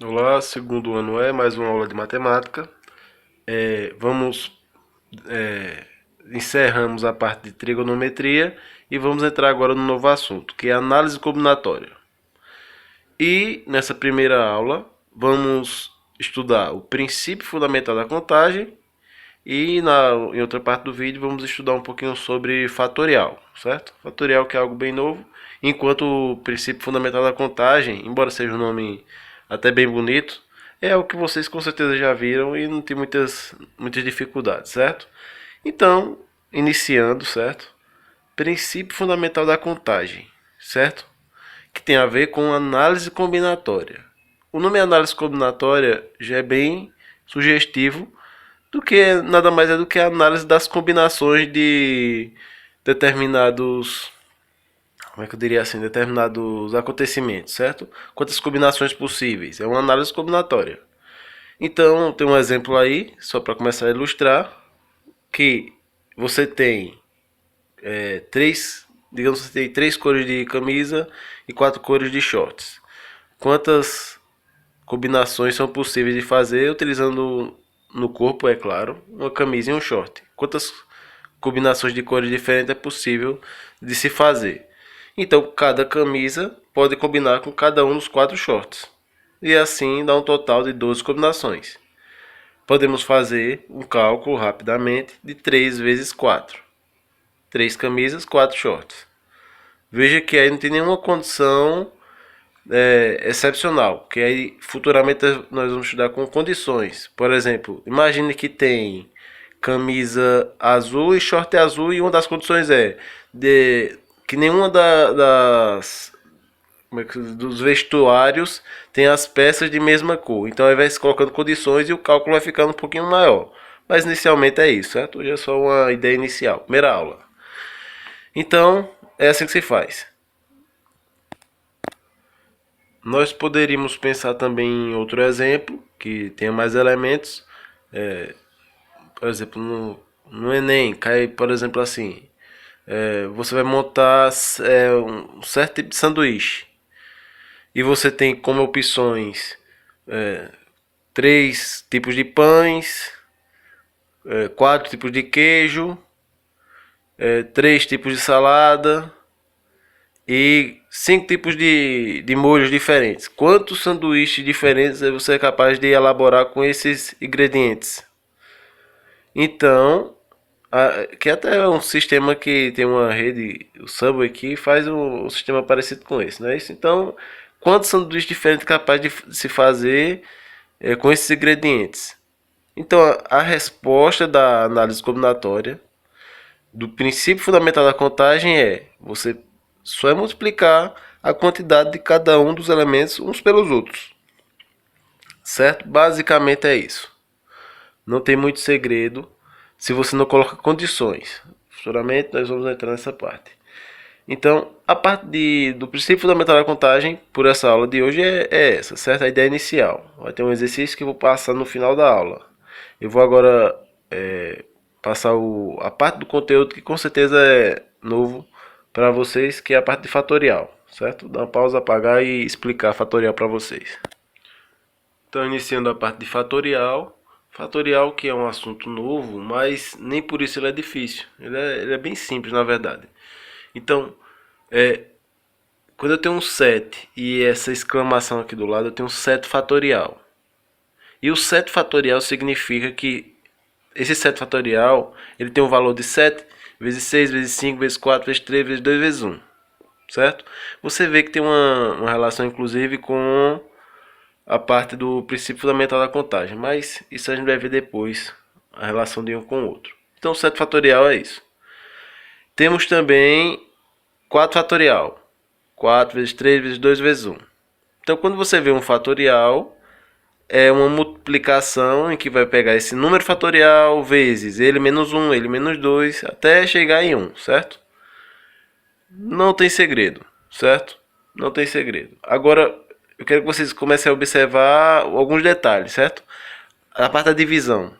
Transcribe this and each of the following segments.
Olá, segundo ano mais uma aula de matemática. Vamos encerramos a parte de trigonometria e vamos entrar agora no novo assunto, que é análise combinatória. E nessa primeira aula vamos estudar o princípio fundamental da contagem e em outra parte do vídeo vamos estudar um pouquinho sobre fatorial, certo? Fatorial que é algo bem novo, enquanto o princípio fundamental da contagem, embora seja um nome até bem bonito, é o que vocês com certeza já viram e não tem muitas dificuldades, certo? Então, iniciando, certo? Princípio fundamental da contagem, certo? Que tem a ver com análise combinatória. O nome análise combinatória já é bem sugestivo do que nada mais é do que a análise das combinações de determinados, como é que eu diria assim, determinados acontecimentos, certo? Quantas combinações possíveis? É uma análise combinatória. Então, tem um exemplo aí, só para começar a ilustrar, que você tem digamos que você tem três cores de camisa e quatro cores de shorts. Quantas combinações são possíveis de fazer utilizando no corpo, é claro, uma camisa e um short? Quantas combinações de cores diferentes é possível de se fazer? Então, cada camisa pode combinar com cada um dos quatro shorts. E assim dá um total de 12 combinações. Podemos fazer um cálculo rapidamente de 3 vezes 4. 3 camisas, 4 shorts. Veja que aí não tem nenhuma condição excepcional, que aí futuramente nós vamos estudar com condições. Por exemplo, imagine que tem camisa azul e short azul e uma das condições é que nenhuma das dos vestuários tem as peças de mesma cor. Então aí vai se colocando condições e o cálculo vai ficando um pouquinho maior. Mas inicialmente é isso, certo? Hoje é só uma ideia inicial, primeira aula. Então, é assim que se faz. Nós poderíamos pensar também em outro exemplo, que tenha mais elementos. Por exemplo, no Enem, cai, por exemplo, assim. Você vai montar um certo tipo de sanduíche. E você tem como opções três tipos de pães, quatro tipos de queijo, três tipos de salada e cinco tipos de molhos diferentes. Quantos sanduíches diferentes você é capaz de elaborar com esses ingredientes? Então, que até é um sistema que tem uma rede, o Subway, que faz um sistema parecido com esse, não é isso? Então, quantos sanduíches diferentes é capaz de se fazer com esses ingredientes? Então, a resposta da análise combinatória do princípio fundamental da contagem é você só é multiplicar a quantidade de cada um dos elementos uns pelos outros, certo? Basicamente é isso. Não tem muito segredo se você não coloca condições. Futuramente nós vamos entrar nessa parte. Então, a parte do princípio fundamental da contagem, por essa aula de hoje, é essa, certo? A ideia inicial. Vai ter um exercício que eu vou passar no final da aula. Eu vou agora passar a parte do conteúdo que com certeza é novo para vocês, que é a parte de fatorial, certo? Dar uma pausa, apagar e explicar fatorial para vocês. Então, iniciando a parte de fatorial. Fatorial que é um assunto novo, mas nem por isso ele é difícil. Ele é bem simples, na verdade. Então, quando eu tenho um 7 e essa exclamação aqui do lado, eu tenho um 7 fatorial. E o 7 fatorial significa que esse 7 fatorial ele tem um valor de 7 vezes 6 vezes 5 vezes 4 vezes 3 vezes 2 vezes 1. Certo? Você vê que tem uma relação, inclusive, com a parte do princípio fundamental da contagem. Mas isso a gente vai ver depois, a relação de um com o outro. Então, 7 fatorial é isso. Temos também 4 fatorial. 4 vezes 3 vezes 2 vezes 1. Então, quando você vê um fatorial, é uma multiplicação em que vai pegar esse número fatorial vezes ele menos 1, ele menos 2, até chegar em 1, certo? Não tem segredo, certo? Não tem segredo. Agora, eu quero que vocês comecem a observar alguns detalhes, certo? A parte da divisão.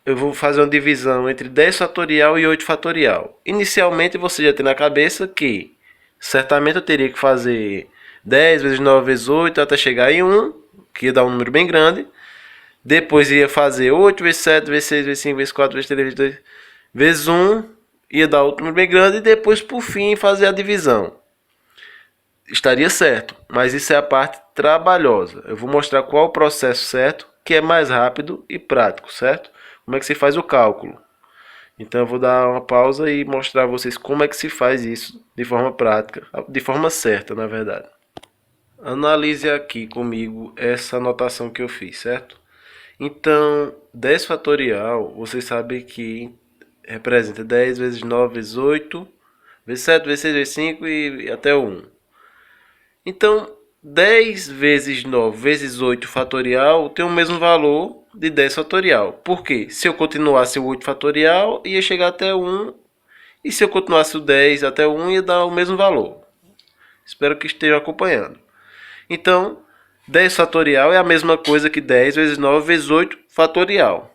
Eu vou fazer uma divisão entre 10 fatorial e 8 fatorial. Inicialmente você já tem na cabeça que certamente eu teria que fazer 10 vezes 9 vezes 8 até chegar em 1. que ia dar um número bem grande. Depois ia fazer 8 vezes 7, vezes 6, vezes 5, vezes 4, vezes 3, vezes 2, vezes 1. Ia dar outro número bem grande. E depois, por fim, fazer a divisão. Estaria certo, mas isso é a parte trabalhosa. Eu vou mostrar qual o processo certo, que é mais rápido e prático, certo? Como é que se faz o cálculo. Então eu vou dar uma pausa e mostrar a vocês como é que se faz isso de forma prática, de forma certa, na verdade. Analise aqui comigo essa anotação que eu fiz, certo? Então, 10 fatorial, vocês sabem que representa 10 vezes 9 vezes 8, vezes 7, vezes 6, vezes 5 e até 1. Então, 10 vezes 9 vezes 8 fatorial tem o mesmo valor de 10 fatorial. Por quê? Se eu continuasse o 8 fatorial, ia chegar até 1. E se eu continuasse o 10 até 1, ia dar o mesmo valor. Espero que estejam acompanhando. Então, 10 fatorial é a mesma coisa que 10 vezes 9 vezes 8 fatorial.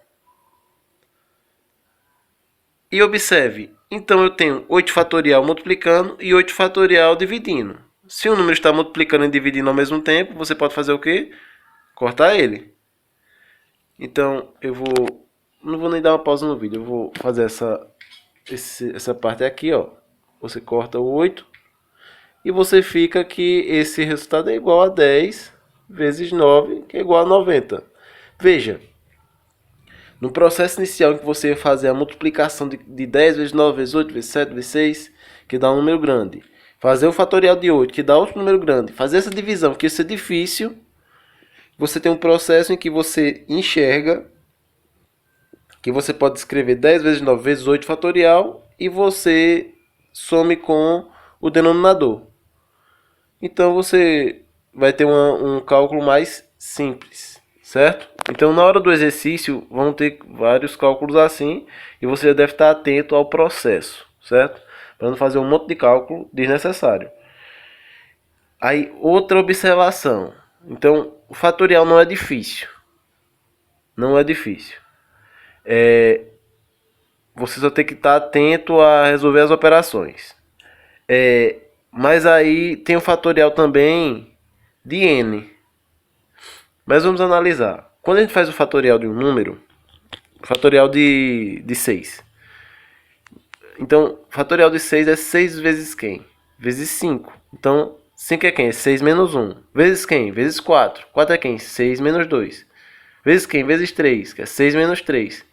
E observe, então eu tenho 8 fatorial multiplicando e 8 fatorial dividindo. Se o número está multiplicando e dividindo ao mesmo tempo, você pode fazer o quê? Cortar ele. Então, não vou nem dar uma pausa no vídeo, eu vou fazer essa parte aqui, ó. Você corta o 8 e você fica que esse resultado é igual a 10 vezes 9, que é igual a 90. Veja, no processo inicial em que você fazer a multiplicação de 10 vezes 9 vezes 8 vezes 7 vezes 6, que dá um número grande, fazer o fatorial de 8, que dá outro número grande, fazer essa divisão, que isso é difícil, você tem um processo em que você enxerga que você pode escrever 10 vezes 9 vezes 8 fatorial e você some com o denominador. Então você vai ter um cálculo mais simples, certo? Então na hora do exercício vão ter vários cálculos assim e você já deve estar atento ao processo, certo? Para não fazer um monte de cálculo desnecessário. Aí outra observação. Então o fatorial não é difícil. Não é difícil. Você só tem que estar atento a resolver as operações. Mas aí tem o fatorial também de n. Mas vamos analisar. Quando a gente faz o fatorial de um número, fatorial de 6. Então, fatorial de 6 é 6 vezes quem? Vezes 5. Então, 5 é quem? É 6 menos 1. Vezes quem? Vezes 4. 4 é quem? 6 menos 2. Vezes quem? Vezes 3, que é 6 menos 3.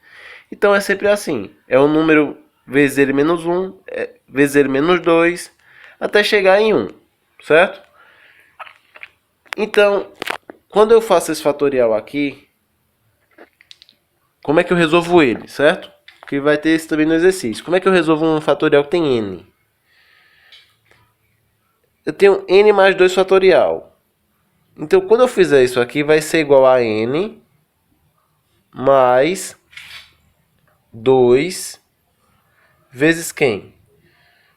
Então, é sempre assim. É um número vezes ele menos 1, vezes ele menos 2, até chegar em 1. Certo? Então, quando eu faço esse fatorial aqui, como é que eu resolvo ele, certo? Porque vai ter isso também no exercício. Como é que eu resolvo um fatorial que tem n? Eu tenho n mais 2 fatorial. Então, quando eu fizer isso aqui, vai ser igual a n mais 2 vezes quem?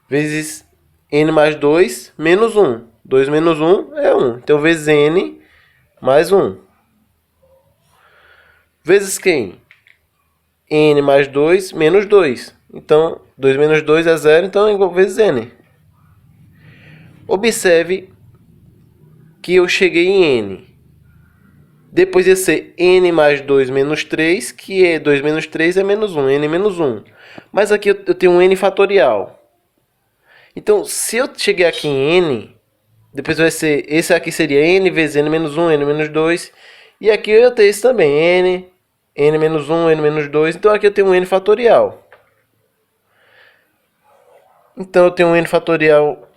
Vezes n mais 2 menos 1. 2 menos 1 é 1. Então, vezes n mais 1. Vezes quem? N mais 2 menos 2. Então, 2 menos 2 é 0, então é igual a vezes n. Observe que eu cheguei em n. Depois ia ser n mais 2 menos 3, que é 2 menos 3 é menos 1, n menos 1. Mas aqui eu tenho um n fatorial. Então, se eu cheguei aqui em n, depois vai ser, esse aqui seria n vezes n menos 1, n menos 2. E aqui eu tenho esse também, n menos 1, n menos 2. Então aqui eu tenho um n fatorial. Então eu tenho um n fatorial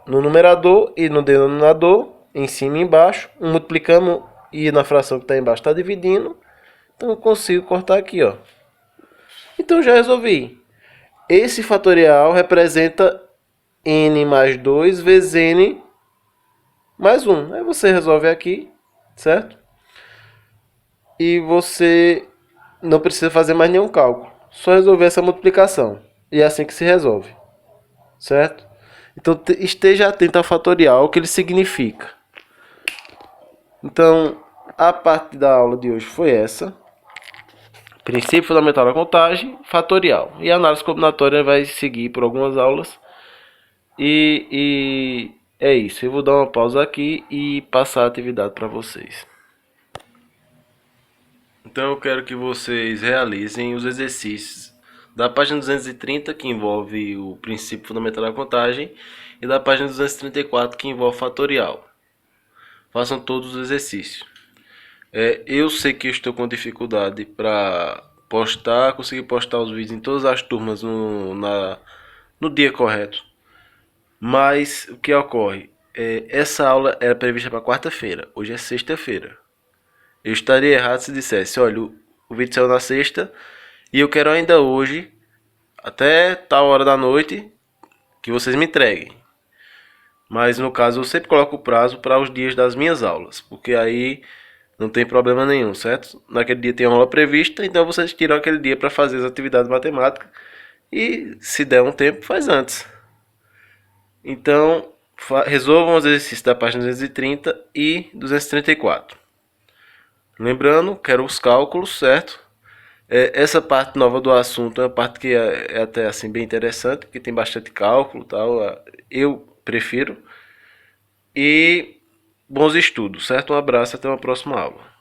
no numerador e no denominador, em cima e embaixo. Multiplicando e na fração que está embaixo está dividindo. Então eu consigo cortar aqui, ó. Então já resolvi. Esse fatorial representa n mais 2 vezes n mais 1. Aí você resolve aqui, certo? E você não precisa fazer mais nenhum cálculo. Só resolver essa multiplicação. E é assim que se resolve. Certo? Então esteja atento ao fatorial, o que ele significa. Então, a parte da aula de hoje foi essa. Princípio fundamental da contagem, fatorial. E a análise combinatória vai seguir por algumas aulas. E é isso. Eu vou dar uma pausa aqui e passar a atividade para vocês. Então eu quero que vocês realizem os exercícios da página 230, que envolve o princípio fundamental da contagem, e da página 234, que envolve fatorial. Façam todos os exercícios. Eu sei que eu estou com dificuldade para conseguir postar os vídeos em todas as turmas no dia correto. Mas o que ocorre? Essa aula era prevista para quarta-feira, hoje é sexta-feira. Eu estaria errado se dissesse, olha, o vídeo saiu na sexta e eu quero ainda hoje, até tal hora da noite, que vocês me entreguem. Mas no caso eu sempre coloco o prazo para os dias das minhas aulas, porque aí não tem problema nenhum, certo? Naquele dia tem aula prevista, então vocês tiram aquele dia para fazer as atividades matemáticas e se der um tempo, faz antes. Então, resolvam os exercícios da página 230 e 234. Lembrando, quero os cálculos, certo? Essa parte nova do assunto é uma parte que é até assim bem interessante, que tem bastante cálculo, tal. Eu prefiro. E bons estudos, certo? Um abraço, até uma próxima aula.